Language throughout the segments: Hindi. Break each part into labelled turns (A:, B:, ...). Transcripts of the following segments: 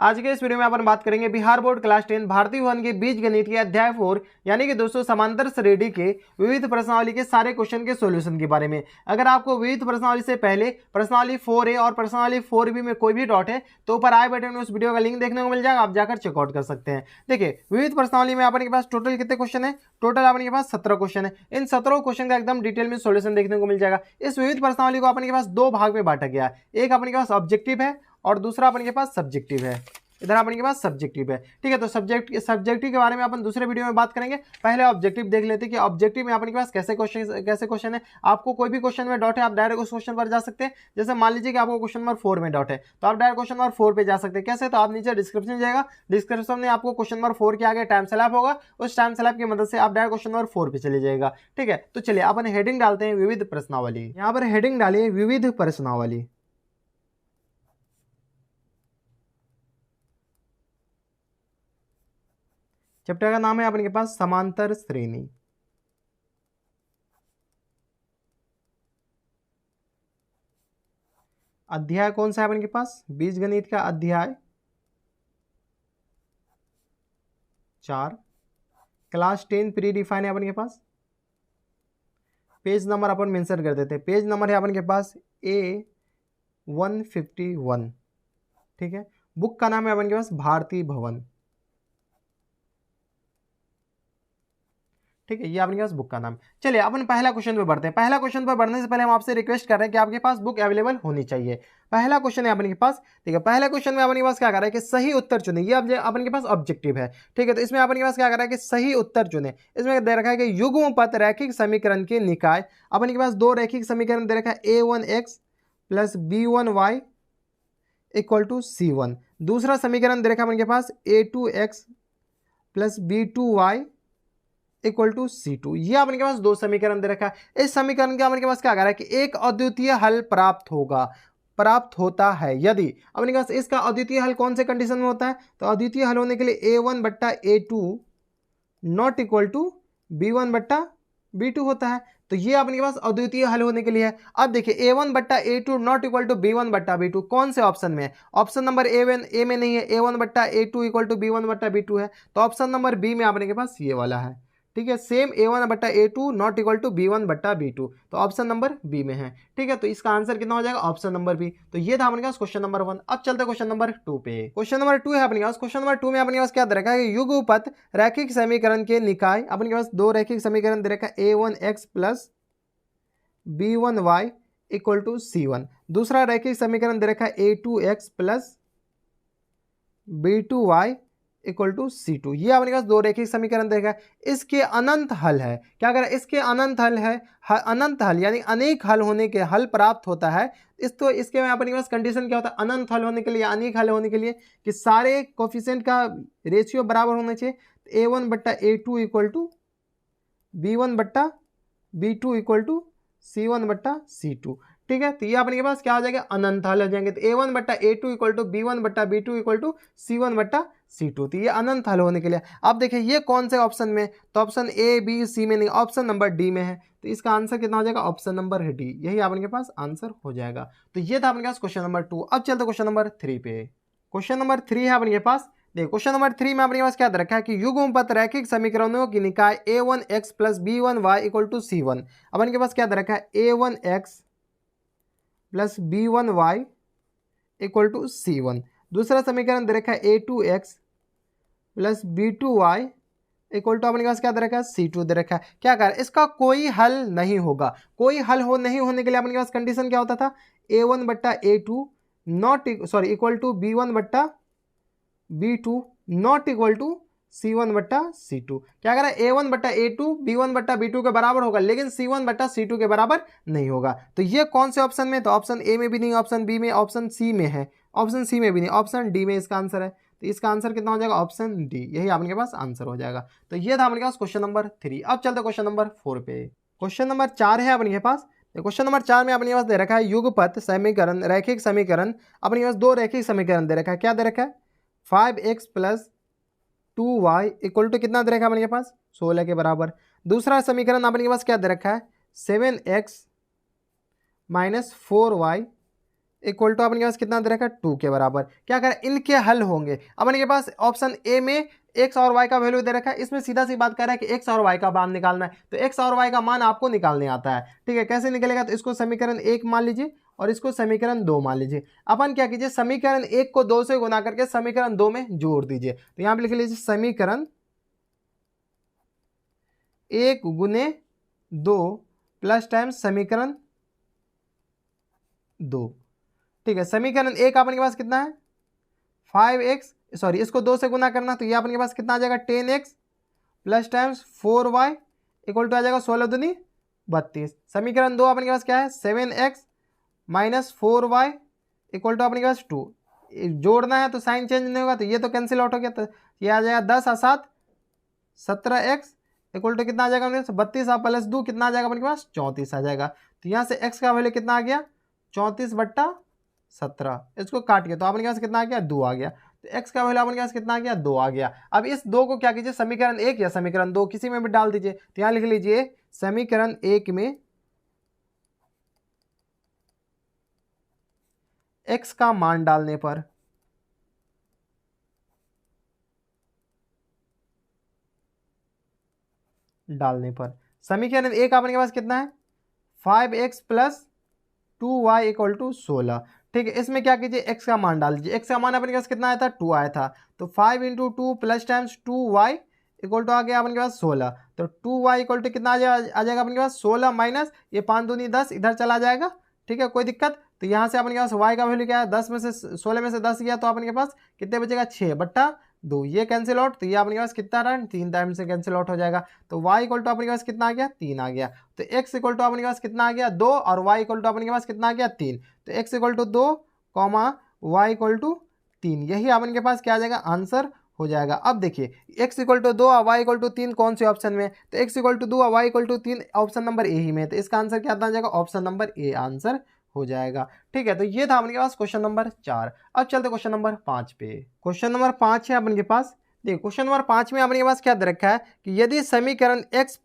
A: आज के इस वीडियो में अपन बात करेंगे बिहार बोर्ड क्लास 10 भारतीय भवन के बीज गणित के अध्याय 4 यानी कि दोस्तों समांतर श्रेणी के विविध प्रश्नावली के सारे क्वेश्चन के सॉल्यूशन के बारे में। अगर आपको विविध प्रश्नावली से पहले प्रश्नावली 4A और प्रश्नावली 4B में कोई भी डाउट है तो ऊपर आई बटन में उस वीडियो का लिंक देखने को मिल जाएगा, आप जाकर चेकआउट कर सकते हैं। देखिए विविध प्रश्नावली में अपने के पास टोटल कितने क्वेश्चन है, टोटल अपने के पास 17 क्वेश्चन है। इन 17 क्वेश्चन का एकदम डिटेल में सॉल्यूशन देखने को मिल जाएगा। इस विविध प्रश्नावली को अपने के पास दो भाग में बांटा गया है, एक अपने के पास ऑब्जेक्टिव है और दूसरा अपने के पास सब्जेक्टिव है। इधर अपने के पास सब्जेक्टिव है, ठीक है। तो सब्जेक्टिव के बारे में अपन दूसरे वीडियो में बात करेंगे। पहले ऑब्जेक्टिव देख लेते हैं कि ऑब्जेक्टिव में अपने के पास कैसे क्वेश्चन है। आपको कोई भी क्वेश्चन में डाउट है, आप डायरेक्ट उस क्वेश्चन पर जा सकते हैं। जैसे मान लीजिए कि आपको क्वेश्चन नंबर 4 में डाउट है तो आप डायरेक्ट क्वेश्चन नंबर 4 पे जा सकते हैं। कैसे? तो आप नीचे डिस्क्रिप्शन जाएगा, डिस्क्रिप्शन में आपको क्वेश्चन नंबर 4 के आगे टाइम स्लैब होगा, उस टाइम स्लैब की मदद से आप डायरेक्ट क्वेश्चन नंबर 4 पे चले जाएगा, ठीक है। तो चलिए अपन हेडिंग डालते हैं विविध प्रश्नावली। यहाँ पर हेडिंग डालिए विविध प्रश्नावली। चैप्टर का नाम है अपने के पास समांतर श्रेणी। अध्याय कौन सा है अपने के पास? बीजगणित का अध्याय 4, क्लास 10 प्री डिफाइन है अपने के पास। पेज नंबर अपन मेंशन कर देते हैं। पेज नंबर है अपने के पास A151, ठीक है। बुक का नाम है अपने के पास भारतीय भवन, ठीक है। ये आपके पास बुक का नाम। चलिए अपन पहला क्वेश्चन पे बढ़ते हैं। पहला क्वेश्चन पर बढ़ने से पहले हम आपसे रिक्वेस्ट कर रहे हैं कि आपके पास बुक अवेलेबल होनी चाहिए। पहला क्वेश्चन है अपने के पास, ठीक है। पहला क्वेश्चन में अपने के पास क्या कर रहा है कि सही उत्तर चुने। ये अपने के पास ऑब्जेक्टिव है, ठीक है। तो इसमें अपने के पास क्या कर रहा है कि सही उत्तर चुने। इसमें दे रखा है कि युग्मपद रैखिक समीकरण के निकाय। अपने के पास दो रैखिक समीकरण दे रखा है A1x plus B1y equal to C1। दूसरा समीकरण दे रखा है अपने के पास A2x plus B2y equal to C2। ये अपने के पास दो समीकरण दे रखा है। इस समीकरण के अपने के पास क्या कर रहा है कि एक अद्वितीय हल प्राप्त होता है यदि अपने के पास इसका अद्वितीय हल कौन से कंडीशन में होता है। तो अद्वितीय हल होने के लिए A1/A2 not equal to B1/B2 होता है। तो ये अपने के पास अद्वितीय हल होने के लिए है। अब देखिए A1/A2 not equal to B1/B2 कौन से ऑप्शन में है? ऑप्शन नंबर ए में नहीं है, A1/A2 इक्वल टू B1/B2 है। तो ऑप्शन नंबर बी में अपने के पास ये वाला है, ठीक है। Same A1/A2 not equal to B1/B2, तो ऑप्शन नंबर बी में है, ठीक है। तो इसका आंसर कितना हो जाएगा? Option number B. तो ये था अपने पास क्वेश्चन नंबर 1। अब चलते क्वेश्चन नंबर 2 पे। क्वेश्चन नंबर 2 है अपने पास। क्वेश्चन नंबर 2 में अपने पास क्या दे रखा है? युग्मपद रैखिक समीकरण के निकाय। अपने पास दो रैखिक समीकरण दे रखा है A1x plus B1y equal to C1। दूसरा रैखिक समीकरण दे रखा है A2x plus B2y equal to C2। ये अपने पास दो रैखिक समीकरण देखा है। इसके अनंत हल है। क्या करें? इसके अनंत हल है। अनंत हल यानी अनेक हल होने के हल प्राप्त होता है। तो इसके में अपने पास कंडीशन क्या होता है अनंत हल होने के लिए, अनेक हल होने के लिए कि सारे कोफिशिएंट का रेशियो बराबर होना चाहिए। A1/A2 equal to B1/B2 equal to C1/C2, ठीक है। तो ये अपने के पास क्या हो जाएगा? अनंत हल हो जाएंगे। तो A1/A2 equal to B1/B2 equal to C1/C2। तो ये अनंत हल होने के लिए। अब देखिए ये कौन से ऑप्शन में? तो ऑप्शन ए बी सी में नहीं, ऑप्शन नंबर डी में है। तो इसका आंसर कितना हो जाएगा? Option number D. यही अपने के पास आंसर हो जाएगा। तो ये था अपने पास क्वेश्चन नंबर 2। अब चलते क्वेश्चन नंबर 3 पे। क्वेश्चन नंबर 3 है अपने के पास। देखिए क्वेश्चन नंबर 3 में अपने पास क्या दे रखा है कि युग्मपद रैखिक समीकरणों की निकाय A1x plus B1y equal to C1। अपने के पास क्या दे रखा है? A1x plus B1y equal to C1। दूसरा समीकरण दे रखा है A2x plus B2y equal to अपने पास क्या दे रखा है? C2 दे रखा है। क्या कर इसका कोई हल नहीं होगा। कोई हल नहीं होने के लिए अपने पास कंडीशन क्या होता था? A1/A2 not equal to B1/B2 not equal to C1/C2। क्या करें? A1/A2 B1/B2 के बराबर होगा लेकिन C1/C2 के बराबर नहीं होगा। तो ये कौन से ऑप्शन में? तो ऑप्शन ए में भी नहीं, ऑप्शन बी में, ऑप्शन सी में है, ऑप्शन सी में भी नहीं, ऑप्शन डी में इसका आंसर है। तो इसका आंसर कितना हो जाएगा? Option D. यही आपके पास आंसर हो जाएगा। तो ये था अपने पास क्वेश्चन नंबर 3। अब चलते क्वेश्चन नंबर 4 पे। क्वेश्चन नंबर 4 है अपने पास। क्वेश्चन नंबर 4 में अपने पास दे रखा है युगपत समीकरण रैखिक समीकरण। अपने पास दो रैखिक समीकरण दे रखा है। क्या दे रखा है? 5x plus 2y equal to कितना दे रखा है अपने पास? 16 के बराबर। दूसरा समीकरण अपने के पास क्या दे रखा है? 7x minus 4y equal to अपन के पास कितना दे रखा है 2 के बराबर। क्या करें, इनके हल होंगे। अपन के पास ऑप्शन ए में एक्स और वाई का वैल्यू दे रखा है, इसमें सीधा सी बात कर रहा है कि एक्स और वाई का मान निकालना है, तो एक्स और वाई का मान आपको निकालने आता है। ठीक है, कैसे निकलेगा, तो इसको समीकरण 1 मान लीजिए और इसको समीकरण 2 मान लीजिए। अपन क्या कीजिए, समीकरण 1 को 2 से गुना करके समीकरण 2 में जोड़ दीजिए। तो यहां पर लिख लीजिए समीकरण 1 गुने 2 प्लस टाइम्स समीकरण 2। ठीक है, समीकरण 1 अपन के पास कितना है 5x, सॉरी इसको 2 से गुना करना, तो ये अपन के पास कितना आ जाएगा 10x plus times 4y equal to आ जाएगा 16 दूनी 32। समीकरण 2 अपन के पास क्या है 7x minus 4y equal to अपन के पास 2। जोड़ना है तो साइन चेंज नहीं होगा, तो ये तो कैंसिल आउट हो गया, तो ये आ जाएगा 10 और 7 17x इक्वल टू कितना आ जाएगा 32 और प्लस 2 कितना आ जाएगा अपने पास 34 आ जाएगा। तो यहाँ से x का वैल्यू कितना आ गया 34/17, इसको काट के तो अपने पास कितना आ गया 2 आ गया। तो x का वैल्यू अपने पास कितना आ गया 2 आ गया। अब इस 2 को क्या कीजिए समीकरण 1 या समीकरण 2 किसी में भी डाल दीजिए। तो यहाँ लिख लीजिए समीकरण 1 में x का मान डालने पर समीकरण 1 अपने के पास कितना है 5x plus 2y equal to 16। ठीक है, इसमें क्या कीजिए x का मान डाल दीजिए। x का मान अपने के पास कितना आया था 2 आया था, तो 5 into 2 plus times 2y equal to आ गया अपने के पास 16। तो 2y इक्वल टू कितना आ जाएगा अपने के पास 16 माइनस ये 5 दूनी 10 इधर चला जाएगा। ठीक है, कोई दिक्कत। तो यहाँ से अपने के पास y का वैल्यू क्या है 10 में से 16 में से 10 गया तो अपने के पास कितने बचेगा 6/2। ये कैंसिल आउट, तो ये अपने पास कितना रहा 3 टाइम से कैंसिल आउट हो जाएगा। तो y इक्वल टू अपने पास कितना आ गया 3 आ गया। तो x इक्वल टू अपने पास कितना आ गया 2 और y इक्वल टू अपने पास कितना आ गया 3। तो x equal to 2 y equal to 3, यही अपने के पास क्या आ जाएगा आंसर हो जाएगा। अब देखिए x इक्वल टू 2 और y इक्वल टू 3 कौन से ऑप्शन में, तो x इक्वल टू 2 और y equal to 3 option number A ही में, तो इसका आंसर क्या आ जाएगा ऑप्शन नंबर ए आंसर हो जाएगा। ठीक है, तो ये था अपने पास क्वेश्चन नंबर 4। अब चलते क्वेश्चन नंबर 5 पे। क्वेश्चन नंबर 5 है अपने पास, देखिए क्वेश्चन नंबर 5 में अपने पास क्या दे रखा है कि यदि समीकरण x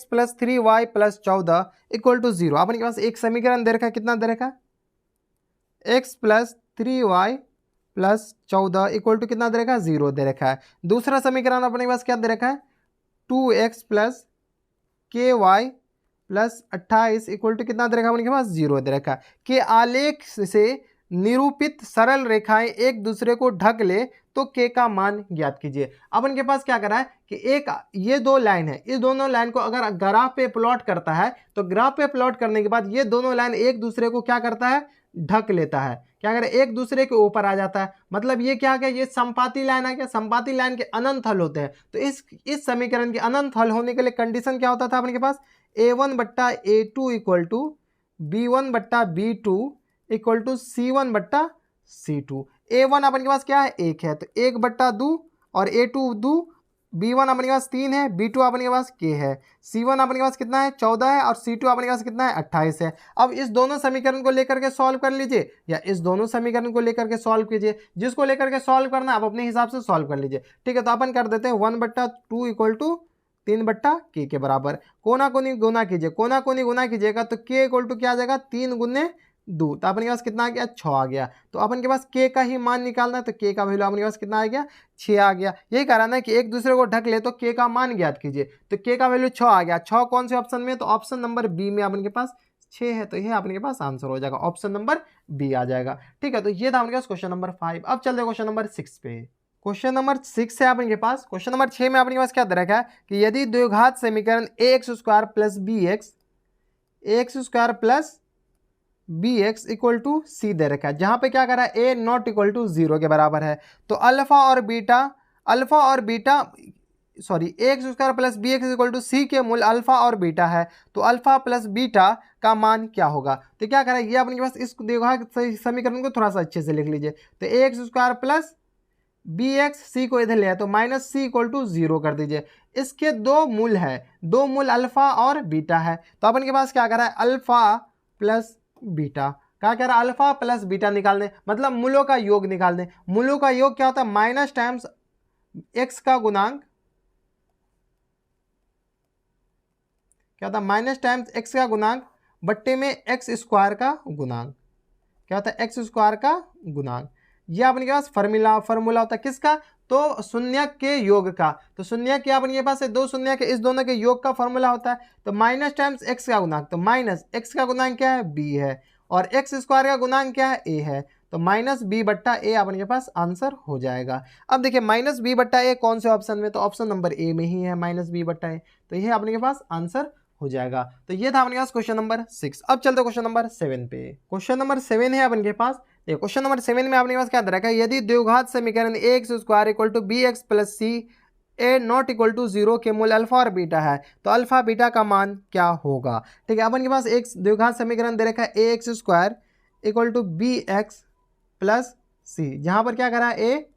A: plus 3y plus 14 equal to 0, अपने पास एक समीकरण दे रखा है, कितना दे रखा है x plus 3y plus 14 equal to कितना दे रखा है 0 दे रखा है। दूसरा समीकरण अपने पास क्या दे रखा है 2x plus ky plus 28 equal to कितना दे रखा है अपने पास 0 दे रखा है। के आलेख से निरूपित सरल रेखाएं एक दूसरे को ढक ले तो के का मान ज्ञात कीजिए। अपन के पास क्या करा है कि एक ये दो लाइन है, इस दोनों लाइन को अगर ग्राफ पे प्लॉट करता है तो ग्राफ पे प्लॉट करने के बाद ये दोनों लाइन एक दूसरे को क्या करता है ढक लेता है, क्या करे एक दूसरे के ऊपर आ जाता है। मतलब ये क्या है ये संपाती लाइन है, क्या संपाती लाइन के अनंत हल होते हैं। तो इस समीकरण के अनंत हल होने के लिए कंडीशन क्या होता था अपने के पास a1/a2 equal to b1/b2 equal to c1/c2। a1 अपने के पास क्या है 1 है, तो 1/2 और a2 2, b1 अपने के पास 3 है, b2 अपने के पास k है, c1 अपने के पास कितना है 14 है और c2 अपने के पास कितना है 28 है। अब इस दोनों समीकरण को लेकर के सॉल्व कर लीजिए या इस दोनों समीकरण को लेकर के सॉल्व कीजिए, जिसको लेकर के सॉल्व करना है आप अपने हिसाब से सॉल्व कर लीजिए। ठीक है, तो अपन कर देते हैं 1/2 इक्वल टू 3/k के बराबर। कोना कोनी गुना कीजिए, कोना कोनी गुना कीजिएगा तो k इक्वल टू क्या आ जाएगा 3 गुने 2, तो अपन के पास कितना आ गया 6 आ गया। तो अपन के पास k का ही मान निकालना है, तो k का वैल्यू अपन के पास कितना आ गया 6 आ गया। यही कारण है कि एक दूसरे को ढक ले तो k का मान ज्ञात कीजिए, तो k का वैल्यू 6 आ गया। 6 कौन से ऑप्शन में, तो ऑप्शन नंबर बी में अपन के पास 6 है, तो यह अपने के पास आंसर हो जाएगा, ऑप्शन नंबर बी आ जाएगा। ठीक है, तो ये था अपने पास क्वेश्चन नंबर 5। अब चलते हैं क्वेश्चन नंबर 6 पे। क्वेश्चन नंबर 6 है अपने पास। क्वेश्चन नंबर 6 में अपने पास क्या दे रखा है कि यदि द्विघात समीकरण ax² plus bx plus bx equal to C दे रखा है, जहां पे क्या करा है a नॉट इक्वल टू 0 के बराबर है, तो अल्फा और beta ax² plus bx equal to C के मूल अल्फा और बीटा है, तो अल्फा प्लस बीटा का मान क्या होगा। तो क्या करें ये अपने पास इस द्विघात समीकरण को थोड़ा सा अच्छे से लिख लीजिए। तो ax² प्लस bx सी को इधर ले आए तो माइनस सी इक्वल टू 0 कर दीजिए। इसके दो मूल है, दो मूल अल्फा और बीटा है, तो अपन के पास क्या कर रहा है अल्फा प्लस बीटा, क्या कह रहा है अल्फा प्लस बीटा निकालने, मतलब मूलों का योग निकालने। मूलों का योग क्या होता है माइनस टाइम्स एक्स का गुणांक, क्या होता है माइनस टाइम्स एक्स का गुणांक बट्टे में एक्स स्क्वायर का गुणांक, क्या होता है एक्स स्क्वायर का गुणांक। ये अपने पास फॉर्मूला होता है किसका, तो शून्यक के योग का। तो शून्यक के अपने पास है दो शून्यक के, इस दोनों के योग का फॉर्मूला होता है। तो माइनस टाइम्स एक्स का गुणांक, तो माइनस एक्स का गुणांक क्या है बी है, और एक्स स्क्वायर का गुणांक क्या है ए है। तो माइनस बी बट्टा ए अपने पास आंसर हो जाएगा। अब देखिए माइनस बी बट्टा ए कौन से ऑप्शन में, तो ऑप्शन नंबर ए में ही है माइनस बी बट्टा ए। तो ये अपने पास आंसर हो जाएगा। तो ये था अपने पास क्वेश्चन नंबर 6। अब चलते क्वेश्चन नंबर 7 पे। क्वेश्चन नंबर 7 है अपने पास। क्वेश्चन नंबर 7 में अपने पास क्या दे रखा है, यदि द्विघात समीकरण A X square equal to B X plus C A not equal to 0 के मूल अल्फा और बीटा है, तो अल्फा बीटा का मान क्या होगा। ठीक है, अपन के पास एक द्विघात समीकरण दे रखा है A X square equal to B X plus C, जहां पर क्या करा ए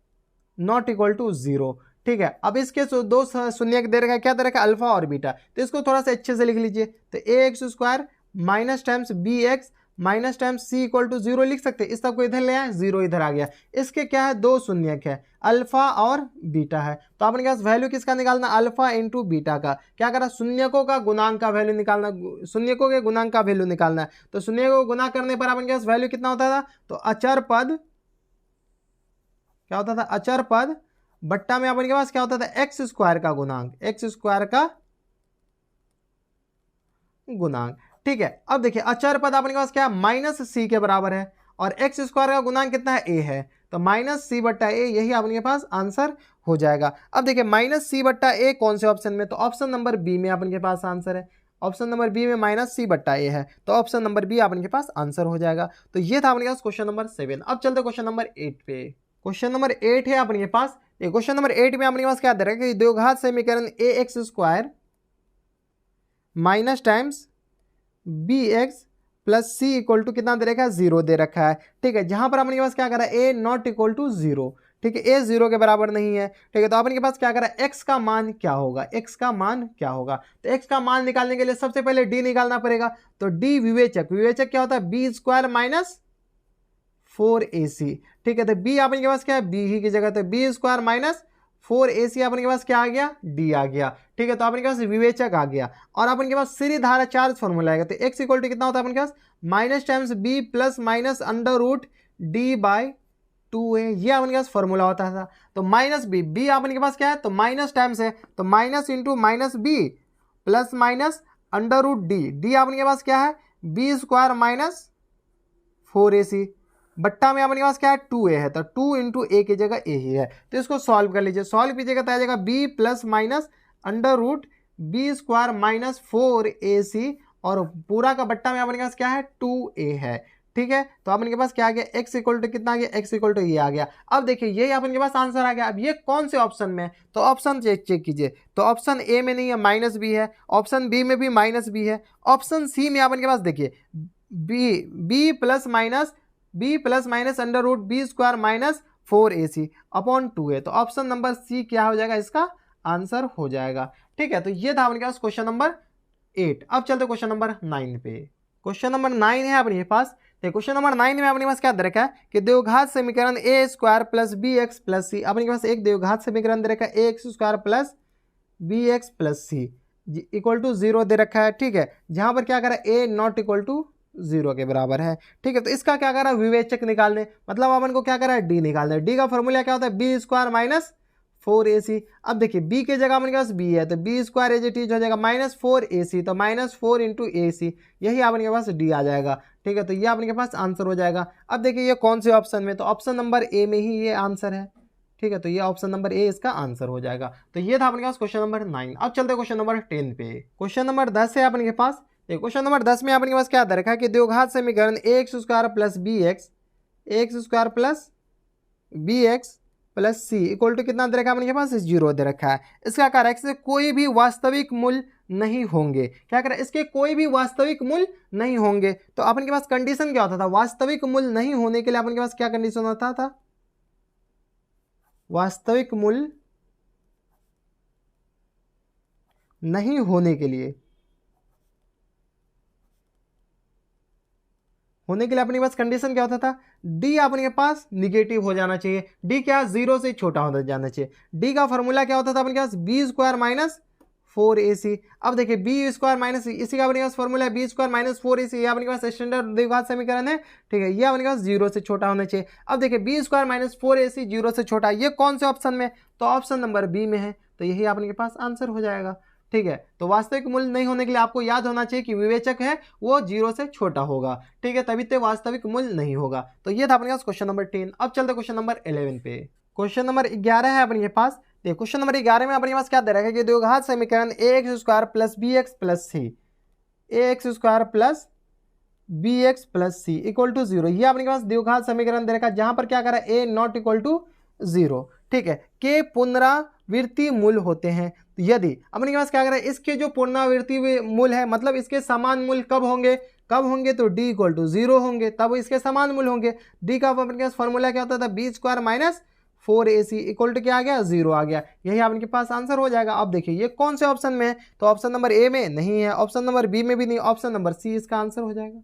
A: नॉट इक्वल टू 0। ठीक है, अब इसके दो शून्य दे रखा है, क्या दे रखा है अल्फा और बीटा। तो इसको थोड़ा सा अच्छे से लिख लीजिए। तो A X square minus times B X minus times C equal to 0 लिख सकते हैं। इस सबको इधर ले आए, 0 इधर आ गया। इसके क्या है दो शून्यक है, अल्फा और बीटा है। तो आपने पास वैल्यू किसका निकालना, अल्फा इंटू बीटा का। क्या करा, शून्यकों का गुणांक का वैल्यू निकालना, शून्यकों के गुणांक का वैल्यू निकालना है। तो शून्य को गुणा करने पर आपके पास वैल्यू कितना होता था, तो अचर पद क्या होता था, अचर पद बट्टा में अपने पास क्या होता था एक्स स्क्वायर का गुणांक, एक्स स्क्वायर का गुणांक। ठीक है, अब देखिए अचर पद अपने पास क्या माइनस सी के बराबर है, और एक्स स्क्वायर का गुणांक कितना है ए है। तो माइनस सी बट्टा ए, यही अपने पास आंसर हो जाएगा। अब देखिए माइनस सी बट्टा ए कौन से ऑप्शन में, तो ऑप्शन नंबर बी में अपने पास आंसर है। ऑप्शन नंबर बी में माइनस सी बट्टा ए है, तो ऑप्शन नंबर बी अपने पास आंसर हो जाएगा। तो ये था अपने पास क्वेश्चन नंबर 7। अब चलते क्वेश्चन नंबर 8 पे। क्वेश्चन नंबर 8 है अपने पास। क्वेश्चन नंबर 8 में अपने पास क्या दे रखा है कि द्विघात समीकरण A X square minus times B X plus C equal to कितना दे रखा है 0 दे रखा है। ठीक है, जहां पर अपने पास क्या करा ए नॉट इक्वल टू 0। ठीक है, ए 0 के बराबर नहीं है। ठीक है, तो अपने पास क्या करा एक्स का मान क्या होगा, एक्स का मान क्या होगा। तो एक्स का मान निकालने के लिए सबसे पहले डी निकालना पड़ेगा। तो डी विवेचक, विवेचक क्या होता है बी स्क्वायर माइनस 4ac। ठीक है, तो बी आपके पास क्या है बी ही की जगह, तो बी स्क्वायर माइनस 4ac अपने पास क्या आ गया डी आ गया। ठीक है, तो अपने पास विवेचक आ गया, और अपने पास सीधी धारा चार्ज फॉर्मूला आएगा। तो x इक्वल टू कितना होता है अपने पास minus times B plus minus under root D by 2a, ये अपने पास फॉर्मूला होता था। तो माइनस बी, बी अपने पास क्या है तो माइनस टाइम्स है, तो minus into minus B plus minus under root D, D अपने पास क्या है बी स्क्वायर माइनस 4ac बट्टा में अपने पास क्या है 2a है, तो 2 इंटू ए की जगह ए ही है। तो इसको सॉल्व कर लीजिए, सॉल्व कीजिएगा तो आ जाएगा b plus minus under root B square minus 4ac, और पूरा का बट्टा में अपने पास क्या है 2a है। ठीक है, तो अपने के पास क्या आ गया x इक्वल टू कितना आ गया, x इक्वल टू ये आ गया। अब देखिए यही अपने के पास आंसर आ गया। अब ये कौन से ऑप्शन में है, तो ऑप्शन चेक कीजिए। तो ऑप्शन ए में नहीं है माइनस बी है, ऑप्शन बी में भी माइनस बी है, ऑप्शन सी में अपने के पास देखिए B plus minus under root B square minus 4ac upon 2a। तो ऑप्शन नंबर सी क्या हो जाएगा, इसका आंसर हो जाएगा। ठीक है, तो ये था अपने पास क्वेश्चन नंबर 8। अब चलते क्वेश्चन नंबर 9 पे। क्वेश्चन नंबर 9 है अपने पास। क्वेश्चन नंबर 9 में अपने पास क्या दे रखा है कि द्विघात समीकरण A square plus B X plus C, अपने पास एक द्विघात समीकरण दे रखा है A X square plus B X plus C equal to 0 दे रखा है। ठीक है, जहां पर क्या करा ए नॉट इक्वल टू 0 के बराबर है। ठीक है, तो इसका क्या करा विवेचक निकालने, मतलब अपन को क्या करा है डी निकालना है। डी का फॉर्मूला क्या होता है बी स्क्वायर माइनस 4ac। अब देखिए b के जगह अपने पास b है, तो B square as it is हो जाएगा माइनस 4ac, तो माइनस 4 इंटू ac, यही अपने के पास d आ जाएगा। ठीक है, तो ये अपने के पास आंसर हो जाएगा। अब देखिए ये कौन से ऑप्शन में, तो ऑप्शन नंबर ए में ही ये आंसर है। ठीक है, तो ये ऑप्शन नंबर ए इसका आंसर हो जाएगा। तो ये था अपने पास क्वेश्चन नंबर 9। अब चलते क्वेश्चन नंबर 10 पे। क्वेश्चन नंबर 10 है अपने के पास। क्वेश्चन नंबर 10 में अपने पास क्या दे रखा है कि द्विघात समीकरण A X square plus B X plus C equal to कितना दे रखा है अपने पास 0 दे रखा है। इसका कारण इससे कोई भी वास्तविक मूल्य नहीं होंगे। क्या करें, इसके कोई भी वास्तविक मूल्य नहीं होंगे। तो अपने के पास कंडीशन क्या होता था, वास्तविक मूल्य नहीं होने के लिए अपने के पास क्या कंडीशन होता था, वास्तविक मूल्य नहीं होने के लिए अपने पास कंडीशन क्या होता था, डी अपने के पास निगेटिव हो जाना चाहिए। डी क्या 0 से छोटा होता जाना चाहिए। डी का फॉर्मूला क्या होता था अपने पास बी स्क्वायर माइनस 4ac। अब देखिए बी स्क्वायर माइनस, इसी का अपने पास फॉर्मूला है बी स्क्वायर माइनस 4ac, ये अपने पास स्टैंडर्ड द्विघात समीकरण है, ठीक है, ये अपने पास 0 से छोटा होना चाहिए। अब देखिए बी स्क्वायर माइनस 4ac 0 से छोटा, ये कौन से ऑप्शन में, तो ऑप्शन नंबर बी में है, तो यही आपके पास आंसर हो जाएगा, ठीक है। तो वास्तविक मूल्य नहीं होने के लिए आपको याद होना चाहिए कि विवेचक है वो 0 से छोटा होगा, ठीक है, तभी तो वास्तविक मूल्य नहीं होगा। तो ये था अपने पास क्वेश्चन नंबर 10। अब चलते क्वेश्चन नंबर 11 पे। क्वेश्चन नंबर 11 है अपने पास। देखिए क्वेश्चन नंबर 11 में अपने पास क्या दे रखा है कि द्विघात समीकरण ax square plus bx plus c, ax square plus bx plus c equal to 0, ये अपने पास द्विघात समीकरण दे रखा है, जहां पर क्या करा a नॉट इक्वल टू 0, ठीक है, के पुनरावृत्ति मूल होते हैं। तो यदि अपने पास क्या करा है, इसके जो पुनरावृत्ति मूल है, मतलब इसके समान मूल कब होंगे, तो d इक्वल टू 0 होंगे, तब इसके समान मूल होंगे। d का अपने पास फॉर्मूला क्या होता था, B square minus 4ac equal to क्या आ गया, 0 आ गया, यही आपके पास आंसर हो जाएगा। अब देखिए ये कौन से ऑप्शन में है, तो ऑप्शन नंबर ए में नहीं है, ऑप्शन नंबर बी में भी नहीं, ऑप्शन नंबर सी इसका आंसर हो जाएगा,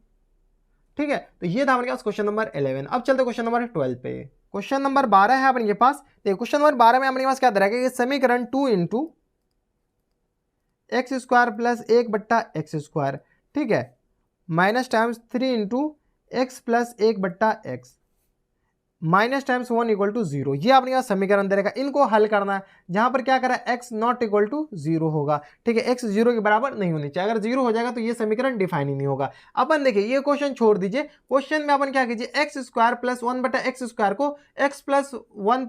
A: ठीक है। तो ये था हमारे पास क्वेश्चन नंबर 11। अब चलते क्वेश्चन नंबर 12 पे। क्वेश्चन नंबर 12 है अपने पास। देखिए क्वेश्चन नंबर 12 में अपने पास क्या दे रखा है कि समीकरण 2 इंटू एक्स स्क्वायर प्लस 1 बट्टा एक्स स्क्वायर, ठीक है, minus times 3 into X plus 1 बट्टा X minus times 1 equal to 0, ये आपने यहाँ समीकरण दे रखा है, इनको हल करना है, जहां पर क्या करा x नॉट इक्वल टू 0 होगा, ठीक है, x 0 के बराबर नहीं होनी चाहिए, अगर 0 हो जाएगा तो ये समीकरण डिफाइन ही नहीं होगा। अपन देखिए ये क्वेश्चन छोड़ दीजिए, क्वेश्चन में अपन क्या कीजिए, एक्स स्क्वायर प्लस 1 बटा एक्स स्क्वायर को x प्लस 1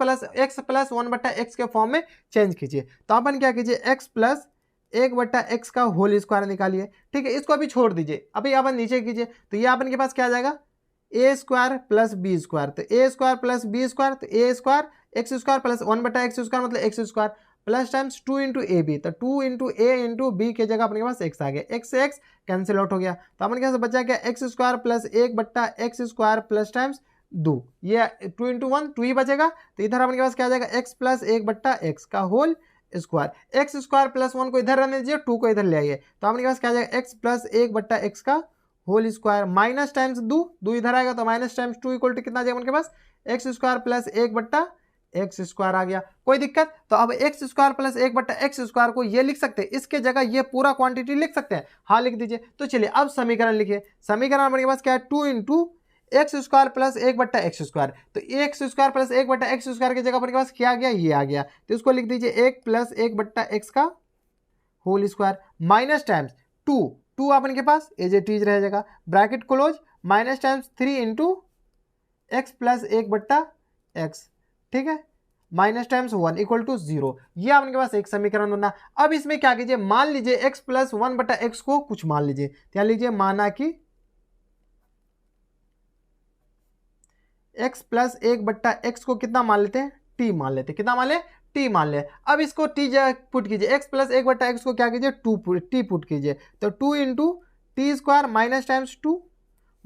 A: बटा एक्स के फॉर्म में चेंज कीजिए। तो अपन क्या कीजिए, x प्लस 1 बट्टा एक्स का होल स्क्वायर निकालिए, ठीक है, इसको अभी छोड़ दीजिए, अभी अपन नीचे कीजिए, तो ये अपन के पास क्या आ जाएगा, A square plus B square, तो A square plus B square, तो A square X square plus 1 बटा एक्स स्क्वायर मतलब X square plus times 2 into A B, तो 2 इंटू ए इंटू बी के जगह अपने पास एक्स आ गया, एक्स से एक्स कैंसिल आउट हो गया, तो अपने पास बचा क्या, एक्स स्क्वायर प्लस 1 बट्टा एक्स स्क्वायर प्लस टाइम्स 2, ये 2 इंटू 1 2 ही बचेगा, तो इधर अपने पास क्या आ जाएगा, एक्स प्लस 1 बट्टा एक्स का whole square, X square plus 1 को इधर रहने दीजिए, 2 को इधर ले आइए, तो अपने पास क्या आ जाएगा, एक्स प्लस 1 बट्टा एक्स का होल स्क्वायर माइनस टाइम्स 2 इधर आएगा, तो माइनस टाइम्स 2 इक्वल टू कितना आ जाएगा उनके पास, एक्स स्क्वायर प्लस 1 बट्टा एक्स स्क्वायर आ गया, कोई दिक्कत। तो अब एक्स स्क्वायर प्लस 1 बट्टा एक्स स्क्वायर को ये लिख सकते हैं, इसके जगह ये पूरा क्वांटिटी लिख सकते हैं, हाँ लिख दीजिए। तो चलिए अब समीकरण लिखिए, समीकरण अपने पास क्या है, 2 इंटू एक्स स्क्वायर प्लस 1 बट्टा एक्स स्क्वायर, तो एक्स स्क्वायर प्लस 1 बट्टा एक्स स्क्वायर की जगह अपने पास क्या आ गया, ये आ गया, तो इसको लिख दीजिए 1 प्लस 1 बट्टा एक्स का होल स्क्वायर माइनस टाइम्स 2 अपन के पास एज ए टीज रह जाएगा, bracket close, minus times 3 into X plus 1 बट्टा एक्स, ठीक है, माइनस टाइम्स 1 इक्वल टू 0, ये आपके पास एक समीकरण बना। अब इसमें क्या कीजिए, मान लीजिए x प्लस 1 बटा एक्स को कुछ मान लीजिए, क्या लीजिए, माना कि x प्लस 1 बट्टा एक्स को कितना मान लेते हैं, t मान लेते हैं, कितना मान ले, t मान ले। अब इसको t पुट कीजिए, x प्लस 1 बट्टा एक्स को क्या कीजिए, t पुट कीजिए, तो 2 into T square minus times 2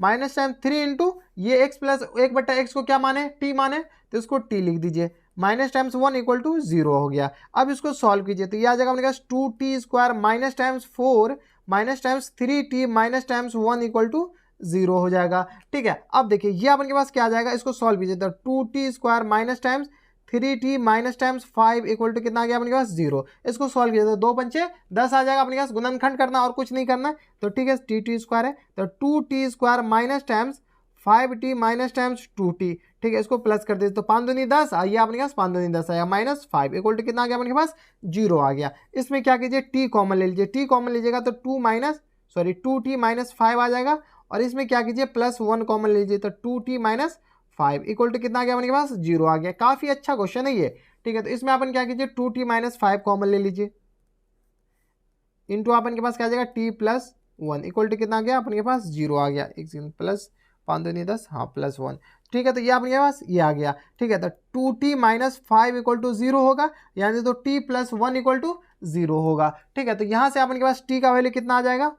A: minus time 3 into ये x प्लस 1 बट्टा एक्स को क्या माने, t माने, तो इसको t लिख दीजिए, माइनस टाइम्स 1 इक्वल टू 0 हो गया। अब इसको सॉल्व कीजिए, तो ये आ जाएगा अपने पास 2t square minus times 4 minus times 3t minus times 1 equal to 0 हो जाएगा, ठीक है। अब देखिए ये अपने पास क्या आ जाएगा, इसको सॉल्व कीजिए, तो 2t square minus times 3t minus times 5 equal to कितना आ गया अपने पास 0, इसको सॉल्व कीजिए, तो 2 पंचे 10 आ जाएगा अपने पास, गुणनखंड करना और कुछ नहीं करना, तो ठीक है, टी स्क्वायर है, तो 2t square minus times 5t minus times 2t, ठीक है, इसको प्लस कर दीजिए, तो 5 दूनी 10 आइए अपने पास, 5 दूनी 10 आया माइनस 5 इक्वल टू कितना आ गया अपने पास 0 आ गया। इसमें क्या कीजिए, t कॉमन ले लीजिए, t कॉमन लीजिएगा तो 2t माइनस 5 आ जाएगा, और इसमें क्या कीजिए प्लस 1 कॉमन लीजिए, तो 2t माइनस 5 इक्वल टू कितना आ गया अपने पास 0 आ गया। काफी अच्छा क्वेश्चन है ये, ठीक है, तो इसमें अपन क्या कीजिए 2t माइनस 5 कॉमन ले लीजिए, इंटू अपन के पास क्या आ जाएगा t प्लस 1 इक्वल टू कितना आ गया अपने के पास 0 आ गया, एक प्लस 5 दूनी 10, हाँ प्लस 1, ठीक है, तो ये अपने पास ये आ गया, ठीक है, तो 2t माइनस 5 इक्वल टू 0 होगा, यानी तो t प्लस 1 इक्वल टू 0 होगा, ठीक है, तो यहाँ से अपन के पास t का वैल्यू कितना आ जाएगा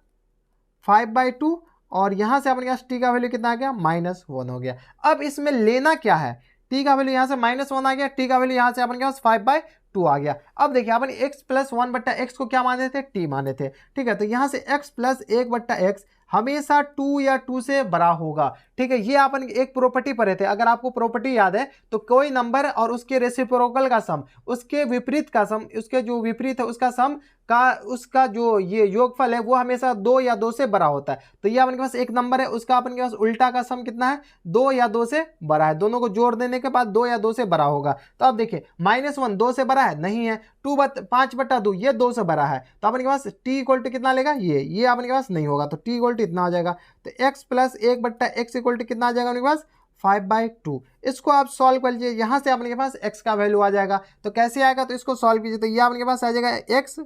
A: 5/2, और यहाँ से अपने पास t का वैल्यू कितना आ गया -1 हो गया। अब इसमें लेना क्या है, t का वैल्यू यहाँ से -1 आ गया, t का वैल्यू यहाँ से अपने पास 5/2 आ गया। अब देखिए अपन x प्लस 1 बट्टा एक्स को क्या माने थे, t माने थे, ठीक है, तो यहाँ से x प्लस 1 बट्टा एक्स हमेशा 2 या 2 से बड़ा होगा, ठीक है, ये अपन एक प्रॉपर्टी पढ़े थे, अगर आपको प्रॉपर्टी याद है तो कोई नंबर और उसके रेसिप्रोकल का सम, उसके विपरीत का सम, उसके जो विपरीत है उसका सम का उसका जो ये योगफल है वो हमेशा 2 या 2 से बड़ा होता है। तो ये अपने पास एक नंबर है, उसका अपने पास उल्टा का सम कितना है, 2 या 2 से बड़ा है। दोनों को जोड़ देने के बाद 2 या 2 से बड़ा होगा। तो अब देखिए -1 2 से बड़ा है नहीं है, 5/2 ये 2 से बड़ा है। तो अपने पास t इक्वल टू कितना लेगा, ये अपने पास नहीं होगा। तो t इक्वल टू इतना हो जाएगा। तो x plus 1/x equal to कितना आ जाएगा अपने पास 5/2। इसको आप सॉल्व कर लीजिए, यहाँ से अपने पास x का वैल्यू आ जाएगा। तो कैसे आएगा, तो इसको सॉल्व कीजिए। तो ये अपने पास आ जाएगा x,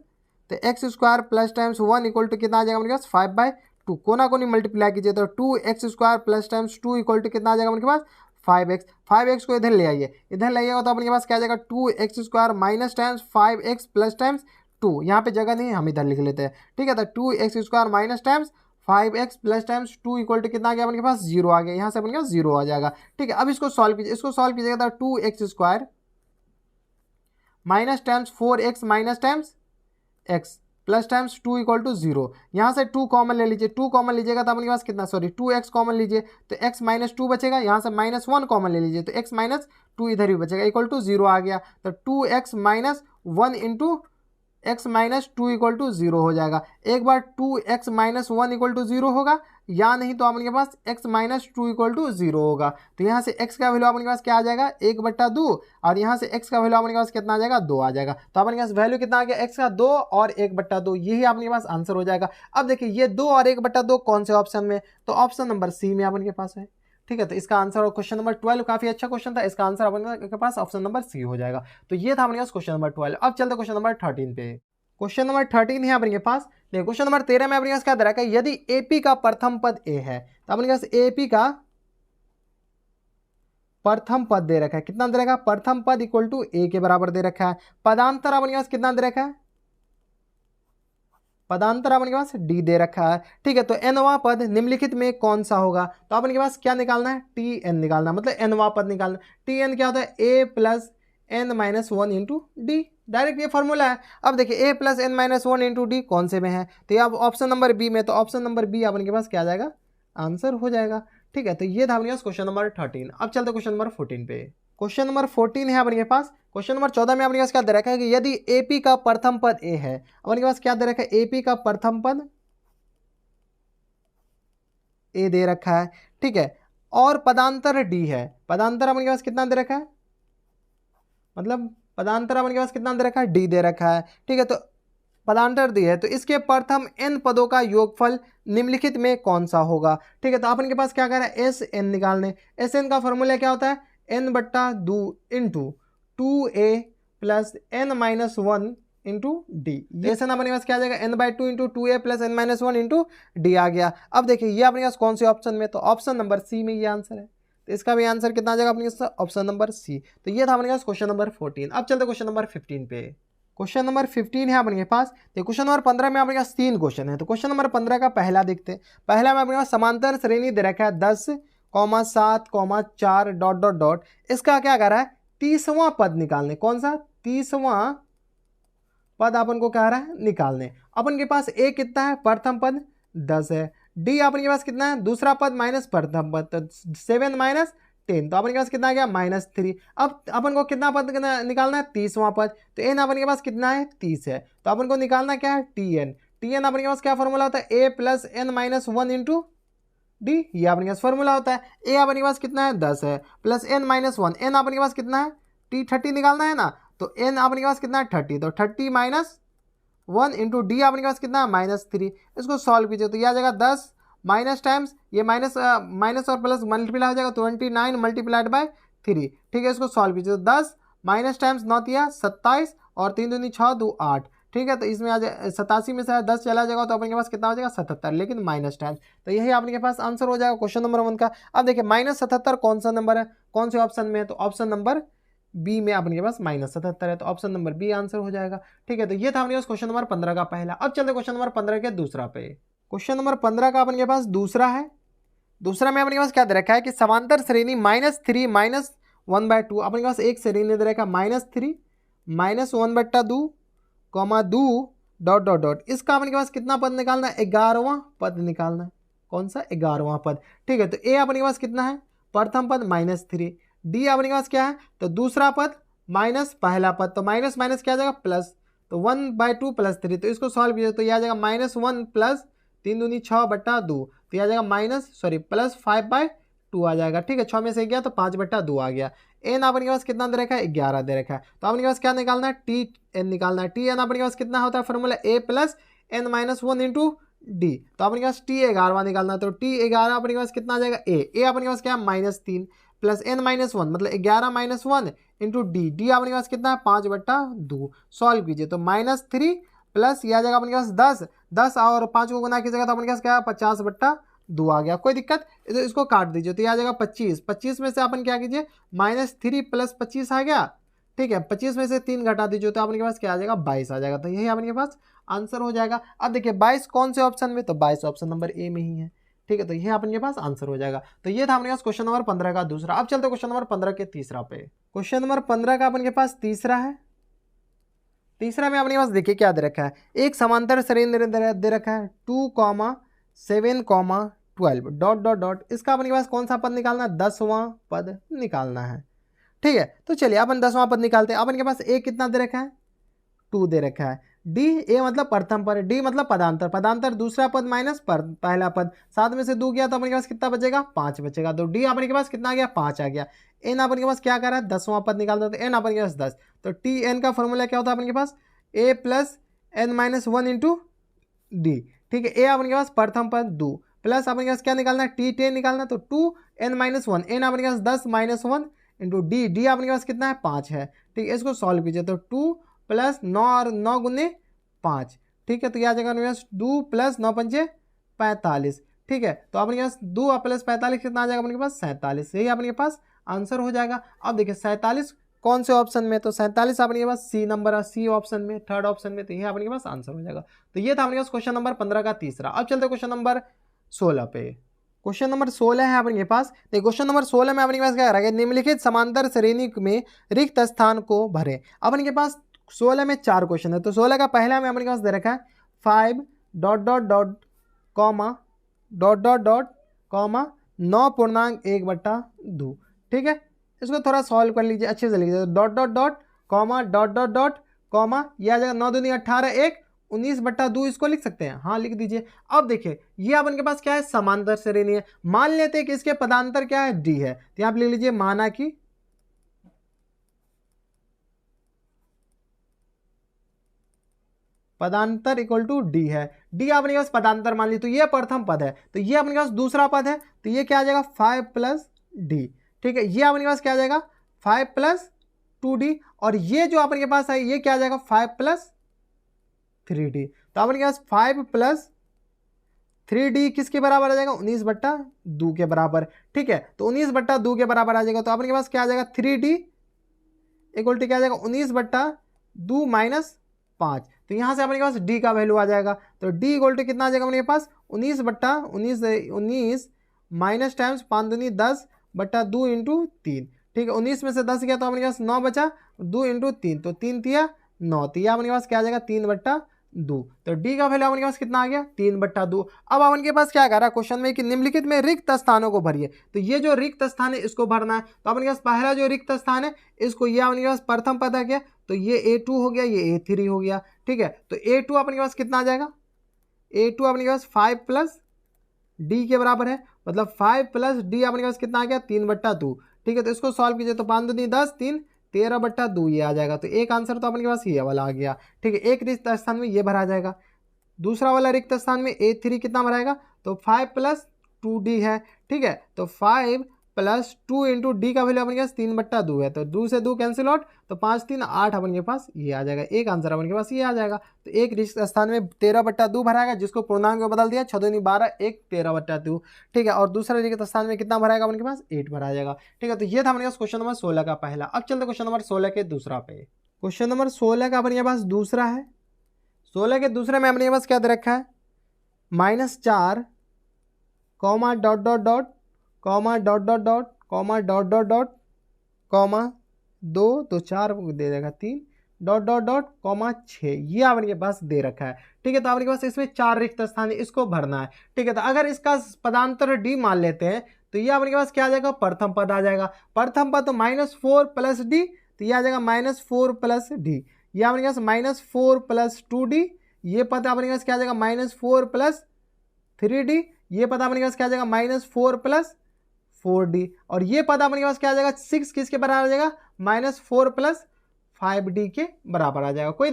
A: तो x square plus times 1 equal to कितना आ जाएगा अपने पास 5/2। कोना कोनी मल्टीप्लाई कीजिए तो 2x square plus times 2 equal to कितना आ जाएगा अपने पास 5x को इधर ले आइए, इधर ले आइएगा तो अपने पास क्या आ जाएगा 2x square minus times 5x plus times 2। यहाँ पे जगह नहीं है, हम इधर लिख लेते हैं, ठीक है। तो 2x square minus times 5x plus times 2 equal to कितना आ गया अपने पास 0 आ गया। यहाँ से अपने पास 0 आ जाएगा, ठीक है। अब इसको सॉल्व कीजिए, इसको सॉल्व कीजिएगा तो 2x square minus times 4x minus times x plus times 2 equal to 0। यहाँ से 2 कॉमन ले लीजिए, 2 कॉमन लीजिएगा तो अपने पास कितना, सॉरी 2x कॉमन लीजिए तो x माइनस 2 बचेगा। यहाँ से -1 कॉमन ले लीजिए तो x माइनस 2 इधर ही बचेगा, इक्वल टू 0 आ गया। तो 2x माइनस 1 इंटू x माइनस 2 इक्वल टू 0 हो जाएगा। एक बार 2x माइनस 1 इक्वल टू 0 होगा, या नहीं तो अपने पास x माइनस 2 इक्वल टू 0 होगा। तो यहाँ से x का वैल्यू अपने पास क्या आ जाएगा 1/2, और यहाँ से x का वैल्यू अपने पास कितना आ जाएगा 2 आ जाएगा। तो अपने पास वैल्यू कितना आ गया x का 2 और 1/2, यही अपने पास आंसर हो जाएगा। अब देखिए ये 2 और 1/2 कौन से ऑप्शन में, तो ऑप्शन नंबर सी में अपने पास है, ठीक है। तो इसका आंसर क्वेश्चन नंबर 12 काफी अच्छा क्वेश्चन था, इसका आंसर अपने के पास ऑप्शन नंबर सी हो जाएगा। तो ये था अपने पास क्वेश्चन नंबर 12। अब चलते क्वेश्चन नंबर 13 पे। क्वेश्चन नंबर 13 है अपने पास। देखिए क्वेश्चन नंबर 13 में अपने पास क्या दे रखा है, यदि एपी का प्रथम पद ए है, तो अपने पास एपी का प्रथम पद दे रखा है, कितना दे रखा है, प्रथम पद इक्वल टू ए के बराबर दे रखा है। पदांतर अपने पास कितना दे रखा है, पदांतर अपने पास डी दे रखा है, ठीक है। तो एनवा पद निम्नलिखित में कौन सा होगा, तो अपने पास क्या निकालना है, टी एन निकालना, मतलब एनवा पद निकालना। टी एन क्या होता है, A plus N minus 1 into D, direct ये फॉर्मूला है। अब देखिए a plus N minus 1 into D कौन से में है, तो ये अब ऑप्शन नंबर बी में, तो ऑप्शन नंबर बी अपने के पास क्या आ जाएगा, आंसर हो जाएगा, ठीक है। तो ये था अपने पास क्वेश्चन नंबर 13। अब चलते क्वेश्चन नंबर 14 पे। क्वेश्चन नंबर 14 है अपने पास। क्वेश्चन नंबर 14 में अपने पास क्या दे रखा है कि यदि एपी का प्रथम पद ए है, अपने पास क्या दे रखा है, एपी का प्रथम पद ए दे रखा है, ठीक है, और पदांतर डी है। पदांतर अपने पास कितना दे रखा है, मतलब पदांतर अपने पास कितना दे रखा है, डी दे रखा है, ठीक है। तो पदांतर दी है, तो इसके प्रथम n पदों का योगफल निम्नलिखित में कौन सा होगा, ठीक है। तो अपन के पास क्या कर रहा है, एस एन निकालने। एस एन का फॉर्मूला क्या होता है, n/2 into 2a plus n minus 1 into D. S N अपने पास क्या आ जाएगा, n/2 into 2a plus n minus 1 into D आ गया। अब देखिए ये अपने पास कौन से ऑप्शन में, तो ऑप्शन नंबर सी में ये आंसर है। तो इसका भी आंसर कितना आ जाएगा अपने पास, ऑप्शन नंबर सी। तो ये था अपने पास क्वेश्चन नंबर 14। अब चलते क्वेश्चन नंबर 15 पे। क्वेश्चन नंबर 15 है अपने पास। तो क्वेश्चन नंबर 15 में अपने पास 3 क्वेश्चन है। तो क्वेश्चन नंबर 15 का पहला देखते हैं। पहला में अपने पास समांतर श्रेणी दे रखा है 10, 7, 4 डॉट डॉट डॉट। इसका क्या कर रहा है, 30वां पद निकालने। कौन सा, 30वां पद अपन को कह रहा है निकालने। अपन के पास ए कितना है, प्रथम पद 10 है। डी अपन के पास कितना है, दूसरा पद माइनस प्रथम पद, तो 7 माइनस 10, तो अपन के पास कितना आ गया -3। अब अपन को कितना पद निकालना है, 30वां पद। तो एन अपन के पास कितना है, 30 है। तो अपन को निकालना क्या है, टी एन। टी एन अपन के पास क्या फॉर्मूला होता है, A plus N minus 1 into D, ये अपने पास फॉर्मूला होता है। ए अपने पास कितना है, 10 है, प्लस एन माइनस 1, एन अपने पास कितना है, टी 30 निकालना है ना, तो एन अपने पास कितना है 30, तो 30 माइनस 1 इंटू डी अपने पास कितना है -3। इसको सॉल्व कीजिए तो ये आ जाएगा 10 माइनस टाइम्स ये माइनस और प्लस मल्टीप्लाई हो जाएगा 29 मल्टीप्लाइड बाय 3, ठीक है। इसको सॉल्व कीजिए तो 10 माइनस टाइम्स 9 तिया 27 और 3 दूनी 6 2 8, ठीक है। तो इसमें आ जाए 87 में से 10 चला जाएगा तो अपने के पास कितना हो जाएगा 77, लेकिन माइनस टाइम्स। तो यही आपके के पास आंसर हो जाएगा क्वेश्चन नंबर 1 का। अब देखिए -77 कौन सा नंबर है, कौन से ऑप्शन में है, तो ऑप्शन नंबर बी में अपने के पास -77 है, तो ऑप्शन नंबर बी आंसर हो जाएगा, ठीक है। तो ये था अपने पास क्वेश्चन नंबर 15 का पहला। अब चलते क्वेश्चन नंबर 15 के दूसरा पे। क्वेश्चन नंबर 15 का अपने के पास दूसरा है। दूसरा में अपने के पास क्या दे रखा है कि समांतर श्रेणी -3 माइनस 1/2। अपने के पास एक श्रेणी दे रखा है -3 माइनस 1/2 2 डॉट डॉट डॉट। इसका अपने के पास कितना पद निकालना है, 11वां पद निकालना है। कौन सा, 11वां पद, ठीक है। तो ए अपने के पास कितना है, प्रथम पद -3, डी अपने के पास क्या है, तो दूसरा पद माइनस पहला पद, तो माइनस माइनस क्या आ जाएगा प्लस, तो तो 1/2 प्लस 3, तो इसको सॉल्व कीजिए तो यह आ जाएगा -1 प्लस 3 दूनी 6/2, तो यह आ जाएगा प्लस 5/2 आ जाएगा। ठीक है, 6 में से गया तो 5/2 आ गया। एन अपने पास कितना दे रखा है, 11 दे रखा है। तो अपने पास क्या निकालना है, टी एन निकालना है। टी एन अपने पास कितना होता है, formula A plus N minus 1 into D. तो अपने पास टी 11 निकालना है, तो टी 11 अपने पास कितना आ जाएगा, ए अपने पास क्या है -3 प्लस एन माइनस 1 मतलब 11 - 1 इंटू डी। डी अपने पास कितना है 5/2। सॉल्व कीजिए तो -3 प्लस यह आ जाएगा अपने पास 10 और 5 को गुना कीजिएगा तो अपने पास क्या है 50/2 आ गया। कोई दिक्कत, तो इसको काट दीजिए तो यह आ जाएगा 25 में से अपन क्या कीजिए -3 प्लस 25 आ गया। ठीक है, 25 में से 3 घटा दीजिए तो आपके पास क्या आ जाएगा 22 आ जाएगा। तो यही आपके पास आंसर हो जाएगा। अब देखिए 22 कौन से ऑप्शन में, तो 22 ऑप्शन नंबर ए में ही है। ठीक है, तो यह आपके पास आंसर हो जाएगा। तो ये था अपने पास क्वेश्चन नंबर 15 का दूसरा। अब चलते क्वेश्चन नंबर 15 के तीसरा पे। क्वेश्चन नंबर 15 का अपने पास तीसरा है। तीसरा में अपने पास देखिए क्या दे रखा है, एक समांतर श्रेणी दे रखा है 2, 7, 12 डॉट डॉट डॉट। इसका अपने पास कौन सा पद निकालना है, 10वां पद निकालना है। ठीक है, तो चलिए अपन 10वां पद निकालते हैं। अपन के पास ए कितना दे रखा है, 2 दे रखा है। डी, ए मतलब प्रथम पद, डी मतलब पदांतर, पदांतर दूसरा पद माइनस पहला पद, 7 में से 2 गया तो अपने के पास कितना बचेगा 5 बचेगा। तो डी अपने के पास कितना आ गया 5 आ गया। एन अपने के पास क्या कर रहा है 10वां पद निकालना, तो एन अपने के पास 10। तो टी एन का फॉर्मूला क्या होता है अपने के पास, A plus N minus 1 into D. ठीक है, ए अपने के पास प्रथम पद 2 प्लस अपने के पास क्या निकालना है टी 10 निकालना, तो 2n-1, एन अपने के पास 10 - 1 इंटू डी। डी अपने के पास कितना है 5 है। ठीक है, इसको सॉल्व कीजिए तो 2 प्लस 9 और 9 गुने 5। ठीक है, तो यह आ जाएगा अपने पास 2 प्लस 9 पंचे 45। ठीक है, तो अपने पास 2 प्लस 45 कितना आ जाएगा अपने पास 47। यही अपने पास आंसर हो जाएगा। अब देखिए 47 कौन से ऑप्शन में, तो 47 अपने के पास सी नंबर है, सी ऑप्शन में, थर्ड ऑप्शन में। तो यह अपने के पास आंसर हो जाएगा। तो ये था अपने पास क्वेश्चन नंबर 15 का तीसरा। अब चलते क्वेश्चन नंबर 16 पे। क्वेश्चन नंबर 16 है अपने पास। तो क्वेश्चन नंबर 16 में अपने पास क्या करेंगे, निम्नलिखित समांतर श्रेणी में रिक्त स्थान को भरें। अपने के पास 16 में 4 क्वेश्चन है। तो 16 का पहला में अपने पास दे रखा है 5 dot dot dot comma dot dot dot comma 9.1/2। ठीक है, इसको थोड़ा सॉल्व कर लीजिए, अच्छे से लिखिए। Dot dot dot comma dot dot dot comma यह आ जाएगा 9 दूनी 18 1 19/2। इसको लिख सकते हैं, हाँ लिख दीजिए। अब देखिए ये अपन के पास क्या है समांतर श्रेणी है। मान लेते हैं कि इसके पदांतर क्या है डी है, तो यहां आप लिख लीजिए माना कि पदांतर इक्वल टू डी है। डी अपने पास पदांतर मान ली, तो ये प्रथम पद है, तो ये अपने पास दूसरा पद है, तो ये क्या आ जाएगा 5 प्लस डी। ठीक है, ये अपने पास क्या आ जाएगा 5 प्लस 2d, और ये जो अपने पास है ये क्या आ जाएगा 5 प्लस 3d। तो अपने पास 5 प्लस 3d किसके बराबर आ जाएगा 19/2 के बराबर। ठीक है, तो 19/2 के बराबर आ जाएगा। तो अपने पास क्या आ जाएगा 3d इक्वल टू क्या आ जाएगा 19/2 माइनस 5। तो यहाँ से अपने पास d का वैल्यू आ जाएगा। तो d इक्वल टू कितना आ जाएगा अपने पास 19/19 माइनस टाइम्स 5 दूनी 10/2 इंटू 3। ठीक है, 19 में से 10 गया तो अपने पास 9 बचा, 2 इंटू 3 तो 3 तिया 9, तो यह अपने पास क्या आ जाएगा 3/2। तो डी का वैल्यू अपने पास कितना आ गया 3/2। अब अपन के पास क्या कर रहा है क्वेश्चन में कि निम्नलिखित में रिक्त स्थानों को भरिए। तो ये जो रिक्त स्थान है इसको भरना है। तो अपने पास पहला जो रिक्त स्थान है इसको, ये अपने पास प्रथम पद है क्या, तो ये A2 हो गया, ये A3 हो गया। ठीक है, तो A2 अपने पास कितना आ जाएगा, A2 अपने पास 5 प्लस डी के बराबर है, मतलब 5 प्लस डी अपने पास कितना आ गया 3/2। ठीक है, तो इसको सॉल्व कीजिए तो 5 दूनी 10 3 13/2 ये आ जाएगा। तो एक आंसर तो अपने पास ये वाला आ गया। ठीक है, एक रिक्त स्थान में ये भरा जाएगा। दूसरा वाला रिक्त स्थान में A3 कितना भराएगा, तो 5 प्लस 2d है। ठीक है, तो 5 प्लस 2 इंटू डी का वैल्यू अपने पास 3/2 है, तो 2 से 2 कैंसिल आउट, तो 5 3 8 अपने पास ये आ जाएगा। एक आंसर अपने पास ये आ जाएगा। तो एक रिक्त स्थान में 13/2 भराएगा, जिसको पूर्णांक में बदल दिया 6 दूनी 12 1 13/2। ठीक है, और दूसरा रिक्त स्थान में कितना भराएगा अपने पास 8 भरा जाएगा। ठीक है, तो ये था अपने पास क्वेश्चन नंबर 16 का पहला। अब चलते क्वेश्चन नंबर 16 के दूसरा पे। क्वेश्चन नंबर 16 का अपने पास दूसरा है। 16 के दूसरे में अपने पास क्या दे रखा है -4 comma dot dot dot comma dot dot dot comma dot dot dot comma 2 तो 4 दे देगा 3 डॉट डॉट डॉट कॉमा 6, ये आपके पास दे रखा है। ठीक है, तो आपके पास इसमें 4 रिक्त स्थान है, इसको भरना है। ठीक है, तो अगर इसका पदांतर डी मान लेते हैं तो ये आपके पास क्या आ जाएगा प्रथम पद आ जाएगा। प्रथम पद तो -4 प्लस डी, तो ये आ जाएगा -4 प्लस डी। ये अपने पास -4 + 2d, ये पद अपने पास क्या आ जाएगा -4 + 3d, ये पद अपने पास क्या आ जाएगा -4 + 4d, और ये पद अपने पास क्या आ जाएगा 6 किसके बराबर आ जाएगा -4 + 5d के बराबर आ जाएगा। कोई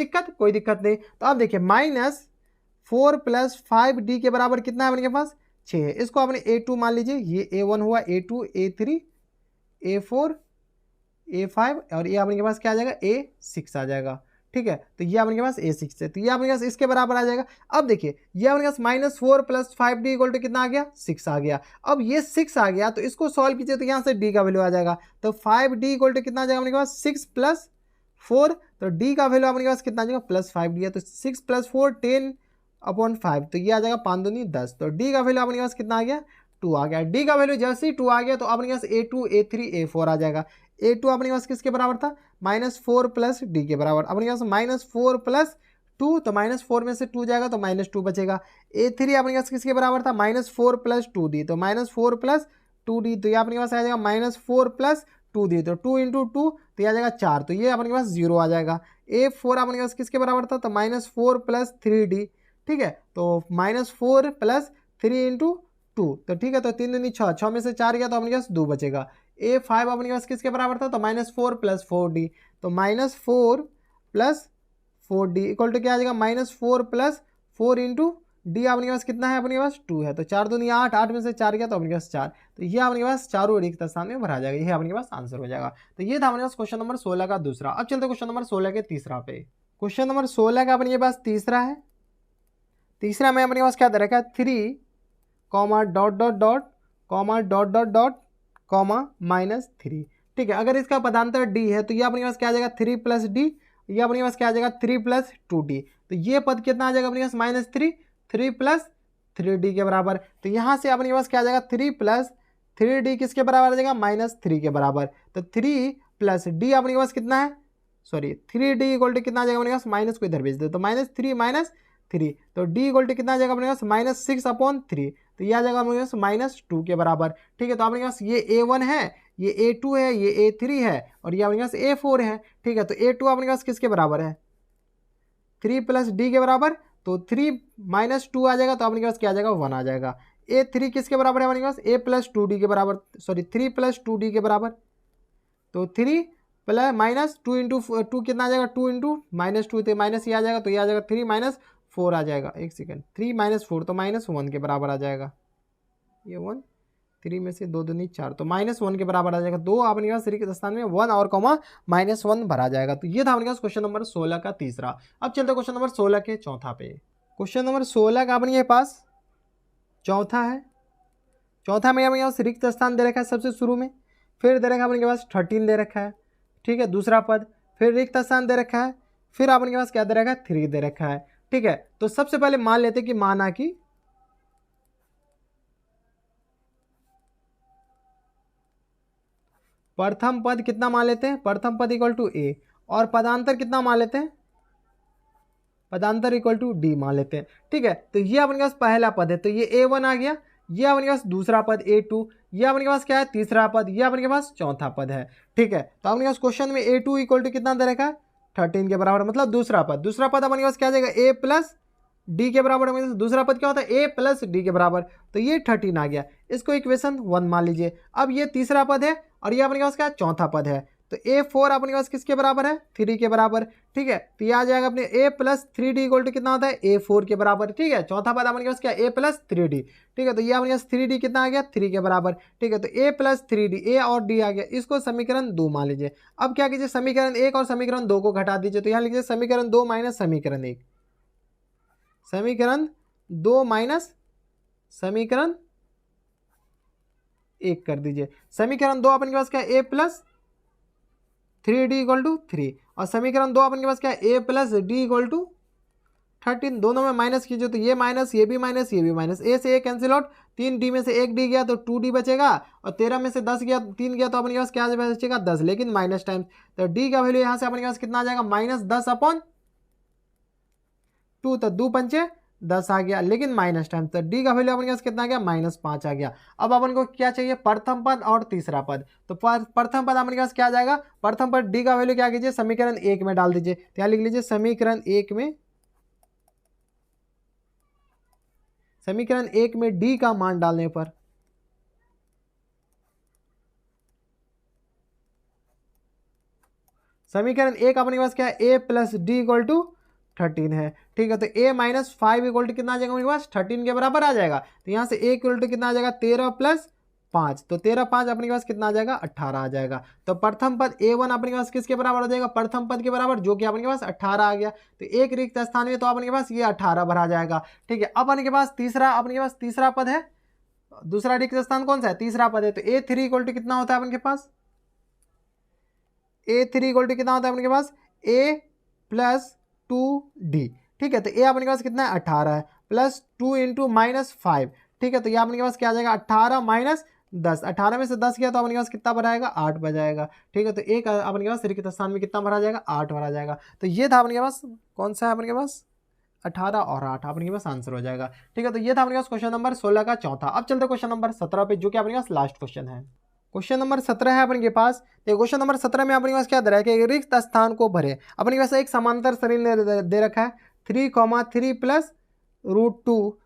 A: दिक्कत नहीं। तो अब देखिए -4 + 5d के बराबर कितना है अपने पास 6 है। इसको आपने a2 मान लीजिए, ये a1 हुआ, a2 a3 a4 a5 और ये आपके पास क्या आ जाएगा a6 आ जाएगा। ठीक है, तो ये आपके पास a6 है, तो ये आपके पास इसके बराबर आ जाएगा। अब देखिए ये आपके पास -4 + 5d = कितना आ गया 6 आ गया। अब ये 6 आ गया तो इसको सॉल्व कीजिए तो यहाँ से d का वैल्यू आ जाएगा। तो 5d = कितना आ जाएगा अपने पास 6 + 4, तो d का वैल्यू अपने पास कितना आ जाएगा +5d है, तो 6 + 4 10/5, तो ये आ जाएगा 5 दूनी 10, तो d का वैल्यू अपने पास कितना आ गया 2 आ गया। d का वैल्यू जैसे ही 2 आ गया तो अपने पास a2 a3 a4 आ जाएगा। a2 अपने पास किसके बराबर था -4 + d के बराबर, अपने पास -4 + 2, तो -4 में से 2 जाएगा तो -2 बचेगा। a3 अपने पास किसके बराबर था -4 + 2d, तो -4 + 2d, तो ये अपने पास आ जाएगा -4 + 2d, तो 2 × 2 तो ये आ जाएगा 4, तो ये अपने पास 0 आ जाएगा। a4 अपने पास किसके बराबर था तो -4 + 3d, ठीक है, तो -4 + 3 × 2, तो ठीक है, तो 3 दूनी 6, 6 में से 4 गया तो अपने पास 2 बचेगा। a5 अपने पास किसके बराबर था तो -4 + 4d, तो -4 + 4d = क्या आ जाएगा -4 + 4 × d, अपने पास कितना है अपने पास 2 है, तो 4 दूनी 8, 8 में से 4 गया तो अपने पास 4, तो ये अपने पास चारों रिक्त स्थान में भरा जाएगा, ये अपने पास आंसर हो जाएगा। तो ये था अपने पास क्वेश्चन नंबर 16 का दूसरा। अब चलते क्वेश्चन नंबर 16 के तीसरा पे। क्वेश्चन नंबर 16 का अपने पास तीसरा है। तीसरा में अपने पास क्या दे रखा है 3, -3, ठीक है। अगर इसका पदांतर d है तो ये अपने पास क्या आ जाएगा 3 + d, ये अपने पास क्या आ जाएगा 3 + 2d, तो ये पद कितना आ जाएगा अपने पास -3, 3 + 3d के बराबर। तो यहाँ से अपने पास क्या आ जाएगा 3 + 3d किसके बराबर आ जाएगा -3 के बराबर, तो 3 + d अपने पास कितना है, सॉरी 3d = कितना आ जाएगा अपने पास, माइनस को इधर भेज दे तो -3 - 3, तो d = कितना आ जाएगा अपने पास -6/3, तो ये आ जाएगा अपने पास -2 के बराबर। ठीक है, तो अपने पास ये a1 है, ये a2 है, ये a3 है और ये अपने पास a4 है। ठीक है, तो a2 अपने पास किसके बराबर है 3 + d के बराबर, तो 3 - 2 आ जाएगा तो अपने पास क्या आ जाएगा 1 आ जाएगा। a3 किसके बराबर है अपने पास a + 2d के बराबर, सॉरी 3 + 2d के बराबर, तो 3 + -2 × 2 कितना आ जाएगा 2 × -2, तो माइनस ये आ जाएगा, तो ये आ जाएगा 3 - 4 आ जाएगा, एक सेकेंड 3 - 4 तो -1 के बराबर आ जाएगा, ये 1 3 में से 2 दूनी 4, तो -1 के बराबर आ जाएगा। 2 अपने पास रिक्त स्थान में 1 और कॉमा -1 भरा जाएगा। तो ये था अपने पास क्वेश्चन नंबर 16 का तीसरा। अब चलते क्वेश्चन नंबर 16 के चौथा पे। क्वेश्चन नंबर 16 का अपने पास चौथा है। चौथा में अपने पास रिक्त स्थान दे रखा है सबसे शुरू में, फिर दे रखा है अपने पास 13 दे रखा है, ठीक है, दूसरा पद, फिर रिक्त स्थान दे रखा है, फिर अपने पास क्या दे रखा है 3 दे रखा है। ठीक है, तो सबसे पहले मान लेते हैं कि माना कि प्रथम पद कितना मान लेते हैं, प्रथम पद = a, और पदांतर कितना मान लेते हैं, पदांतर = d मान लेते हैं। ठीक है, तो ये अपने पास पहला पद है, तो ये a1 आ गया, ये अपने पास दूसरा पद a2, ये अपने पास क्या है तीसरा पद, ये अपने पास चौथा पद है। ठीक है, तो अपने पास क्वेश्चन में a2 = कितना दे रखा है 13 के बराबर, मतलब दूसरा पद, दूसरा पद अपने पास क्या आ जाएगा a + d के बराबर, दूसरा पद क्या होता है a + d के बराबर, तो ये 13 आ गया, इसको इक्वेशन 1 मान लीजिए। अब ये तीसरा पद है और ये अपने पास क्या चौथा पद है, तो a4 अपने पास किसके बराबर है 3 के बराबर। ठीक है, तो ये आ जाएगा अपने a + 3d = कितना होता है a4 के बराबर। ठीक है, चौथा पद अपने पास क्या a + 3d, ठीक है, तो ये अपने पास 3d कितना आ गया 3 के बराबर। ठीक है, तो a + 3d, a और d आ गया, इसको समीकरण 2 मान लीजिए। अब क्या कीजिए समीकरण 1 और समीकरण 2 को घटा दीजिए, तो यहाँ लिखिए समीकरण 2 - समीकरण 1, समीकरण 2 - समीकरण 1 कर दीजिए। समीकरण 2 अपने पास क्या a + 3d = 3, और समीकरण 2 अपने पास क्या a + d = 13, दोनों में माइनस कीजिए तो ये माइनस, ये भी माइनस, ये भी माइनस, a से a कैंसिल आउट, 3d में से 1d गया तो 2d बचेगा, और 13 में से 10 गया 3 गया तो अपने पास क्या बचेगा 10, लेकिन माइनस टाइम्स, तो d का वैल्यू यहाँ से अपने पास कितना आ जाएगा -10/2, तो 2 पंचे 10 आ गया, लेकिन माइनस टाइम, तो डी का वैल्यू अपने पास कितना आ गया, -5 आ गया। अब अपन को क्या चाहिए, प्रथम पद और तीसरा पद। तो प्रथम पद अपने पास क्या आ जाएगा, प्रथम पद डी का वैल्यू क्या कीजिए, समीकरण 1 में डाल दीजिए। तो यहाँ लिख लीजिए समीकरण 1 में डी का मान डालने पर समीकरण 1 अपने पास क्या है, a plus d equal to 13 है। ठीक है, तो a माइनस 5 इक्वल टू कितना आ जाएगा अपने पास, 13 के बराबर आ जाएगा। तो यहाँ से a इक्वल टू कितना आ जाएगा, 13 प्लस 5, तो 13 5 अपने पास कितना आ जाएगा, 18 आ जाएगा। तो प्रथम पद a1 अपने पास किसके बराबर हो जाएगा, प्रथम पद के बराबर, जो कि अपने पास 18 आ गया। तो एक रिक्त स्थान में तो अपने पास ये 18 भरा जाएगा। ठीक है, अब अपने पास तीसरा पद है, दूसरा रिक्त स्थान कौन सा है, तीसरा पद है। तो a3 इक्वल टू कितना होता है अपने पास, a3 इक्वल टू कितना होता है अपने पास, a प्लस 2d। ठीक है, तो a अपने पास कितना है, 18 है, प्लस 2 इंटू -5। ठीक है, तो ये अपने पास क्या आ जाएगा, 18 माइनस 10, 18 में से 10 गया तो अपने पास कितना भरा जाएगा, 8 बजाएगा। ठीक है, तो एक अपने पास रिक्त स्थान में कितना भरा जाएगा, 8 भरा जाएगा। तो ये था अपने पास, कौन सा है अपने पास, 18 और 8 अपने पास आंसर हो जाएगा। ठीक है, तो ये था अपने पास क्वेश्चन नंबर 16 का चौथा। अब चलते क्वेश्चन नंबर 17 पे, जो कि अपने पास लास्ट क्वेश्चन है। क्वेश्चन नंबर 17 है अपने पास। तो क्वेश्चन नंबर 17 में अपने पास क्या दे रहा है कि रिक्त स्थान को भरे। अपने पास एक समांतर सिलेंडर दे रखा है, 3,3 प्लस √2,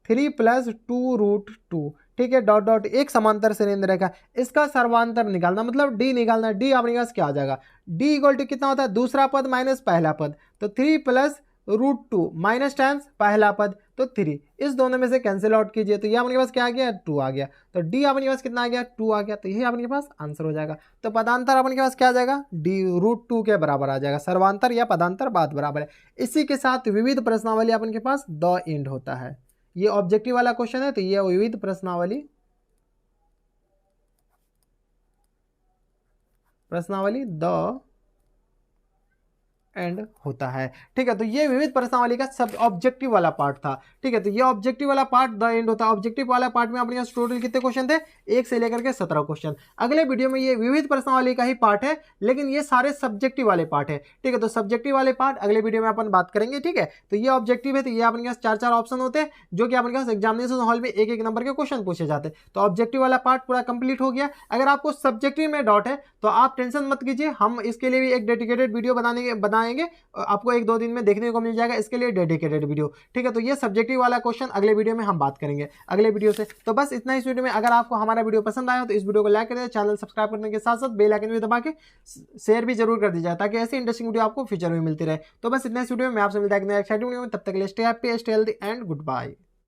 A: 3 प्लस 2√2। ठीक है, डॉट डॉट एक समांतर सिलेंडर रखा है, इसका सर्वांतर निकालना, मतलब डी निकालना। डी अपने पास क्या आ जाएगा, डी इक्वल टू कितना होता है, दूसरा पद माइनस पहला पद। तो 3 प्लस √2 माइनस टाइम्स पहला पद, तो 3, इस दोनों में से कैंसिल आउट कीजिए। तो ये अपने पास क्या आ गया, 2 आ गया। तो डी अपने पास कितना आ गया, 2 आ गया। तो ये अपने पास आंसर हो जाएगा। तो पदांतर अपने पास क्या आ जाएगा, डी √2 के बराबर आ जाएगा। सर्वांतर या पदांतर बात बराबर है। इसी के साथ विविध प्रश्नावली अपने पास द एंड होता है। ये ऑब्जेक्टिव वाला क्वेश्चन है, तो ये विविध प्रश्नावली द एंड होता है। ठीक है, तो ये विविध प्रश्नावली का सब ऑब्जेक्टिव वाला पार्ट था। ठीक है, तो ये ऑब्जेक्टिव वाला पार्ट द एंड होता है। ऑब्जेक्टिव वाला पार्ट में अपने पास टोटल कितने क्वेश्चन थे, 1 से लेकर के 17 क्वेश्चन। अगले वीडियो में ये विविध प्रश्नावली का ही पार्ट है, लेकिन ये सारे सब्जेक्टिव वाले पार्ट है। ठीक है, तो सब्जेक्टिव वाले पार्ट अगले वीडियो में अपन बात करेंगे। ठीक है, तो ये ऑब्जेक्टिव है, तो ये अपने पास 4 ऑप्शन होते हैं, जो कि अपने पास एग्जामिनेशन हॉल में 1 नंबर के क्वेश्चन पूछे जाते हैं। तो ऑब्जेक्टिव वाला पार्ट पूरा कंप्लीट हो गया। अगर आपको सब्जेक्टिव में डाउट है तो आप टेंशन मत कीजिए, हम इसके लिए भी एक डेडिकेटेड वीडियो बनाएंगे, आपको 1-2 दिन में देखने को मिल जाएगा इसके लिए डेडिकेटेड वीडियो। ठीक है, तो ये सब्जेक्टिव वाला क्वेश्चन अगले वीडियो में हम बात करेंगे अगले वीडियो से। तो बस इतना इस वीडियो में। अगर आपको हमारा वीडियो पसंद आया तो इस वीडियो को लाइक कर दीजिए, चैनल सब्सक्राइब करने के साथ साथ बेल आइकन भी दबा के शेयर भी जरूर कर दीजिए, ताकि ऐसी इंटरेस्टिंग वीडियो आपको फ्यूचर में मिलती रहे। तो बस इतना इस वीडियो में, मैं आपसे मिलता है नेक्स्ट वीडियो में। तब तक के लिए stay happy, stay healthy and good bye.